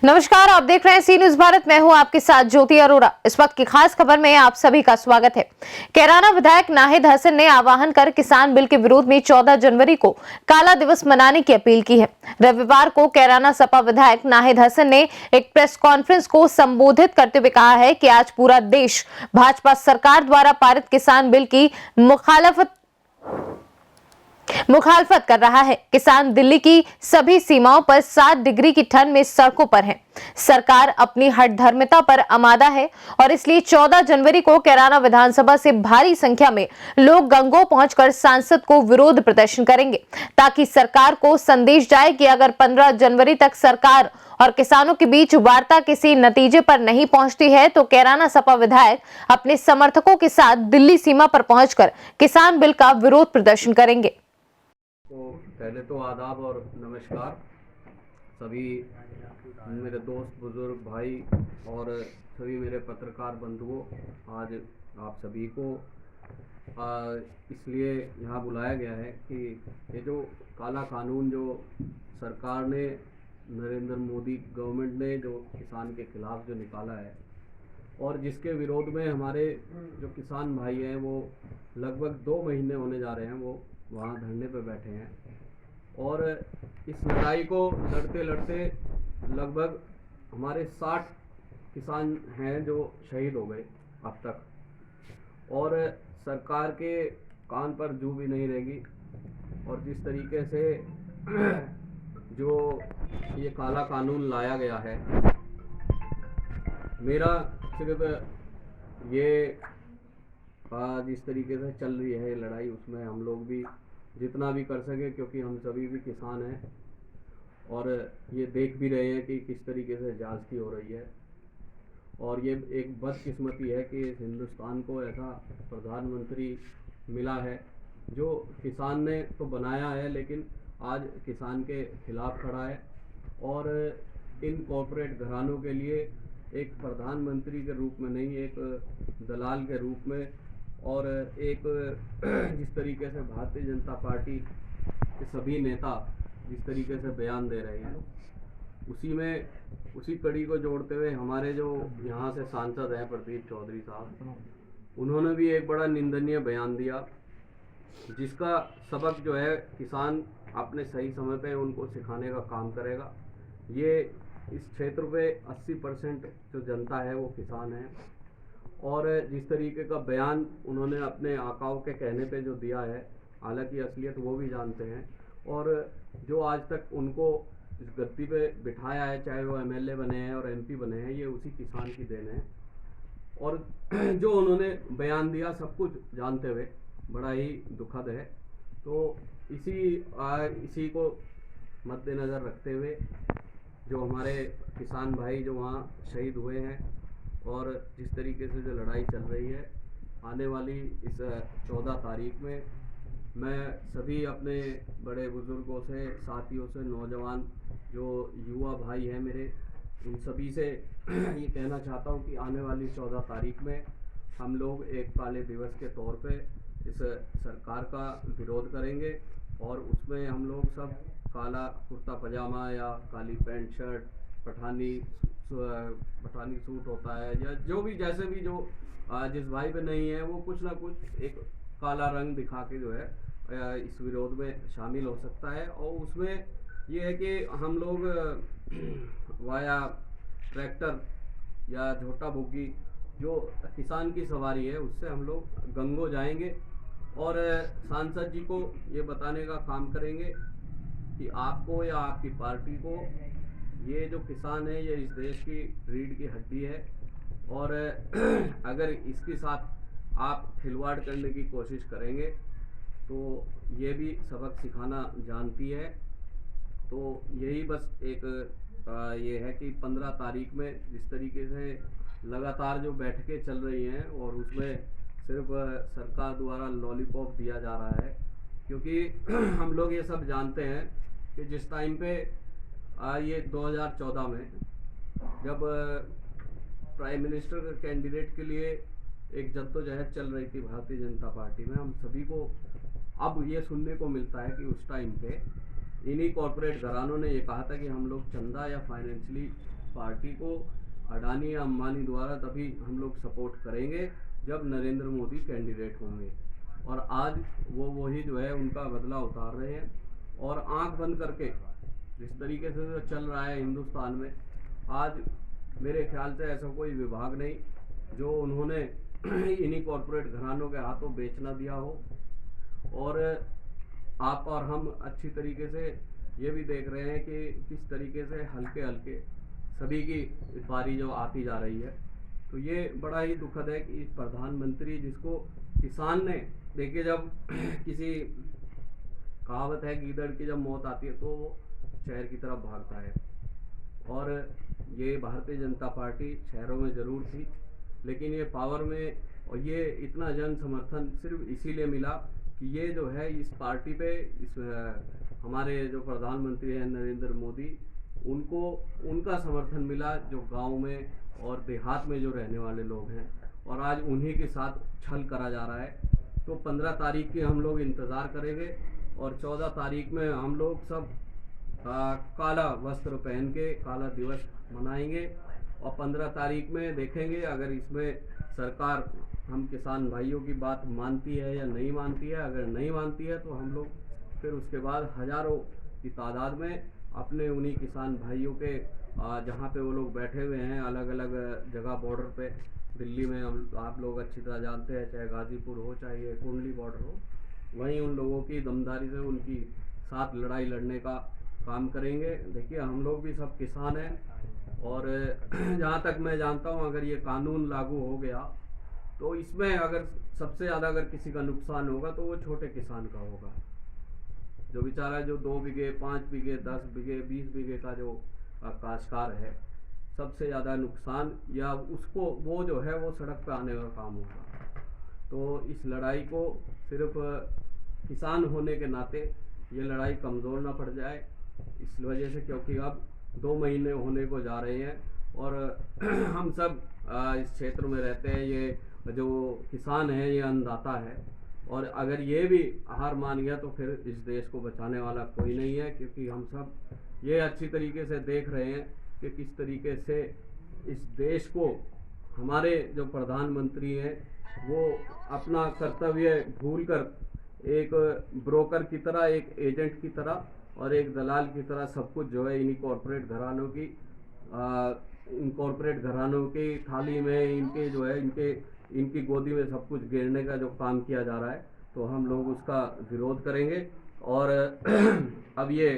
नमस्कार, आप देख रहे हैं सी न्यूज भारत। मैं हूं आपके साथ ज्योति अरोड़ा। इस वक्त की खास खबर में आप सभी का स्वागत है। कैराना विधायक नाहिद हसन ने आह्वान कर किसान बिल के विरोध में 14 जनवरी को काला दिवस मनाने की अपील की है। रविवार को कैराना सपा विधायक नाहिद हसन ने एक प्रेस कॉन्फ्रेंस को संबोधित करते हुए कहा है कि आज पूरा देश भाजपा सरकार द्वारा पारित किसान बिल की मुखालफत कर रहा है। किसान दिल्ली की सभी सीमाओं पर 7 डिग्री की ठंड में सड़कों पर हैं। सरकार अपनी हठधर्मिता पर आमादा है और इसलिए 14 जनवरी को कैराना विधानसभा से भारी संख्या में लोग गंगो पहुंचकर सांसद को विरोध प्रदर्शन करेंगे, ताकि सरकार को संदेश जाए कि अगर 15 जनवरी तक सरकार और किसानों के बीच वार्ता किसी नतीजे पर नहीं पहुंचती है तो कैराना सपा विधायक अपने समर्थकों के साथ दिल्ली सीमा पर पहुंचकर किसान बिल का विरोध प्रदर्शन करेंगे। तो पहले तो आदाब और नमस्कार सभी मेरे दोस्त, बुजुर्ग, भाई और सभी मेरे पत्रकार बंधुओं। आज आप सभी को इसलिए यहाँ बुलाया गया है कि ये जो काला कानून जो सरकार ने, नरेंद्र मोदी गवर्नमेंट ने जो किसान के खिलाफ जो निकाला है और जिसके विरोध में हमारे जो किसान भाई हैं वो लगभग 2 महीने होने जा रहे हैं, वो वहाँ धरने पे बैठे हैं और इस लड़ाई को लड़ते लड़ते लगभग हमारे 60 किसान हैं जो शहीद हो गए अब तक। और सरकार के कान पर जू भी नहीं रहेगी और जिस तरीके से जो ये काला कानून लाया गया है, मेरा सिर्फ ये जिस तरीके से चल रही है लड़ाई, उसमें हम लोग भी जितना भी कर सके, क्योंकि हम सभी भी किसान हैं और ये देख भी रहे हैं कि किस तरीके से ज्यादती हो रही है। और ये एक बदकिस्मती है कि हिंदुस्तान को ऐसा प्रधानमंत्री मिला है जो किसान ने तो बनाया है लेकिन आज किसान के खिलाफ खड़ा है और इन कॉरपोरेट घरानों के लिए एक प्रधानमंत्री के रूप में नहीं, एक दलाल के रूप में, और एक जिस तरीके से भारतीय जनता पार्टी के सभी नेता जिस तरीके से बयान दे रहे हैं, उसी कड़ी को जोड़ते हुए हमारे जो यहाँ से सांसद हैं प्रदीप चौधरी साहब, उन्होंने भी एक बड़ा निंदनीय बयान दिया, जिसका सबक जो है किसान अपने सही समय पे उनको सिखाने का काम करेगा। ये इस क्षेत्र पे 80% जो जनता है वो किसान है और जिस तरीके का बयान उन्होंने अपने आकाओं के कहने पे जो दिया है, हालांकि असलियत वो भी जानते हैं, और जो आज तक उनको इस गद्दी पे बिठाया है, चाहे वो एमएलए बने हैं और एमपी बने हैं, ये उसी किसान की देन है। और जो उन्होंने बयान दिया सब कुछ जानते हुए बड़ा ही दुखद है। तो इसी को मद्देनज़र रखते हुए जो हमारे किसान भाई जो वहाँ शहीद हुए हैं और जिस तरीके से जो लड़ाई चल रही है, आने वाली इस 14 तारीख में मैं सभी अपने बड़े बुजुर्गों से, साथियों से, नौजवान जो युवा भाई हैं मेरे, उन सभी से ये कहना चाहता हूँ कि आने वाली 14 तारीख में हम लोग एक काले दिवस के तौर पे इस सरकार का विरोध करेंगे और उसमें हम लोग सब काला कुर्ता पजामा या काली पैंट शर्ट, पठानी सूट होता है या जो भी जैसे भी जो जिस भाई पे नहीं है वो कुछ ना कुछ एक काला रंग दिखा के जो है इस विरोध में शामिल हो सकता है। और उसमें ये है कि हम लोग वाया ट्रैक्टर या झोटा बुग्गी जो किसान की सवारी है उससे हम लोग गंगो जाएंगे और सांसद जी को ये बताने का काम करेंगे कि आपको या आपकी पार्टी को ये जो किसान है ये इस देश की रीढ़ की हड्डी है और अगर इसके साथ आप खिलवाड़ करने की कोशिश करेंगे तो ये भी सबक सिखाना जानती है। तो यही बस एक ये है कि 15 तारीख में जिस तरीके से लगातार जो बैठकें चल रही हैं और उसमें सिर्फ सरकार द्वारा लॉलीपॉप दिया जा रहा है, क्योंकि हम लोग ये सब जानते हैं कि जिस टाइम पे ये 2014 में जब प्राइम मिनिस्टर के कैंडिडेट के लिए एक जद्दोजहद चल रही थी भारतीय जनता पार्टी में, हम सभी को अब ये सुनने को मिलता है कि उस टाइम पे इन्हीं कॉरपोरेट घरानों ने ये कहा था कि हम लोग चंदा या फाइनेंशियली पार्टी को अडानी या अंबानी द्वारा तभी हम लोग सपोर्ट करेंगे जब नरेंद्र मोदी कैंडिडेट होंगे। और आज वो वही जो है उनका बदला उतार रहे हैं और आंख बंद करके जिस तरीके से जो चल रहा है हिंदुस्तान में, आज मेरे ख्याल से ऐसा कोई विभाग नहीं जो उन्होंने इन्हीं कॉरपोरेट घरानों के हाथों बेच ना दिया हो। और आप और हम अच्छी तरीके से ये भी देख रहे हैं कि किस तरीके से हल्के हल्के सभी की बारी जो आती जा रही है। तो ये बड़ा ही दुखद है कि प्रधानमंत्री जिसको किसान ने, देखिए जब किसी कहावत है गीदड़ की जब मौत आती है तो वो शहर की तरफ भागता है, और ये भारतीय जनता पार्टी शहरों में ज़रूर थी, लेकिन ये पावर में, और ये इतना जन समर्थन सिर्फ इसीलिए मिला कि ये जो है इस पार्टी पे, इस हमारे जो प्रधानमंत्री हैं नरेंद्र मोदी, उनको उनका समर्थन मिला जो गांव में और देहात में जो रहने वाले लोग हैं, और आज उन्हीं के साथ छल करा जा रहा है। तो 15 तारीख की हम लोग इंतज़ार करेंगे और 14 तारीख में हम लोग सब काला वस्त्र पहन के काला दिवस मनाएंगे, और 15 तारीख में देखेंगे अगर इसमें सरकार हम किसान भाइयों की बात मानती है या नहीं मानती है। अगर नहीं मानती है तो हम लोग फिर उसके बाद हज़ारों की तादाद में अपने उन्हीं किसान भाइयों के जहाँ पे वो लोग बैठे हुए हैं अलग अलग जगह बॉर्डर पे, दिल्ली में हम आप लोग अच्छी तरह जानते हैं, चाहे गाज़ीपुर हो चाहे ये कुंडली बॉर्डर हो, वहीं उन लोगों की दमदारी से उनकी साथ लड़ाई लड़ने का काम करेंगे। देखिए हम लोग भी सब किसान हैं, और जहाँ तक मैं जानता हूँ अगर ये कानून लागू हो गया तो इसमें अगर सबसे ज़्यादा अगर किसी का नुकसान होगा तो वो छोटे किसान का होगा, जो बेचारा जो 2 बीघे 5 बीघे 10 बीघे 20 बीघे का जो काश्तकार है, सबसे ज़्यादा नुकसान या उसको वो जो है वो सड़क पे आने का काम होगा। तो इस लड़ाई को सिर्फ किसान होने के नाते ये लड़ाई कमज़ोर ना पड़ जाए, इस वजह से, क्योंकि अब 2 महीने होने को जा रहे हैं और हम सब इस क्षेत्र में रहते हैं। ये जो किसान है ये अन्नदाता है, और अगर ये भी हार मान गया तो फिर इस देश को बचाने वाला कोई नहीं है, क्योंकि हम सब ये अच्छी तरीके से देख रहे हैं कि किस तरीके से इस देश को हमारे जो प्रधानमंत्री हैं वो अपना कर्तव्य भूलकर एक ब्रोकर की तरह, एक एजेंट की तरह और एक दलाल की तरह सब कुछ जो है इन्हीं कॉरपोरेट घरानों की इन कॉरपोरेट घरानों की थाली में इनके जो है इनकी गोदी में सब कुछ गिरने का जो काम किया जा रहा है, तो हम लोग उसका विरोध करेंगे। और अब ये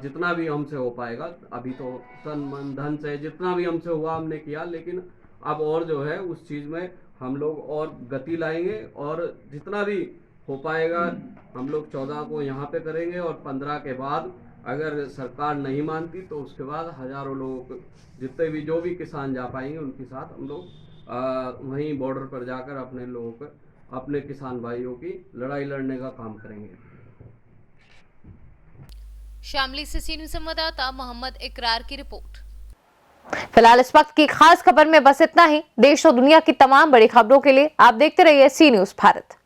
जितना भी हमसे हो पाएगा, अभी तो तन मन धन से जितना भी हमसे हुआ हमने किया, लेकिन अब और जो है उस चीज़ में हम लोग और गति लाएंगे, और जितना भी हो पाएगा हम लोग 14 को यहाँ पे करेंगे, और 15 के बाद अगर सरकार नहीं मानती तो उसके बाद हज़ारों लोग जितने भी जो भी किसान जा पाएंगे उनके साथ हम लोग वहीं बॉर्डर पर जाकर अपने लोगों को, अपने किसान भाइयों की लड़ाई लड़ने का काम करेंगे। शामली से सी न्यूज़ संवाददाता मोहम्मद इकरार की रिपोर्ट। फिलहाल इस वक्त की खास खबर में बस इतना ही। देश और दुनिया की तमाम बड़ी खबरों के लिए आप देखते रहिए सी न्यूज़ भारत।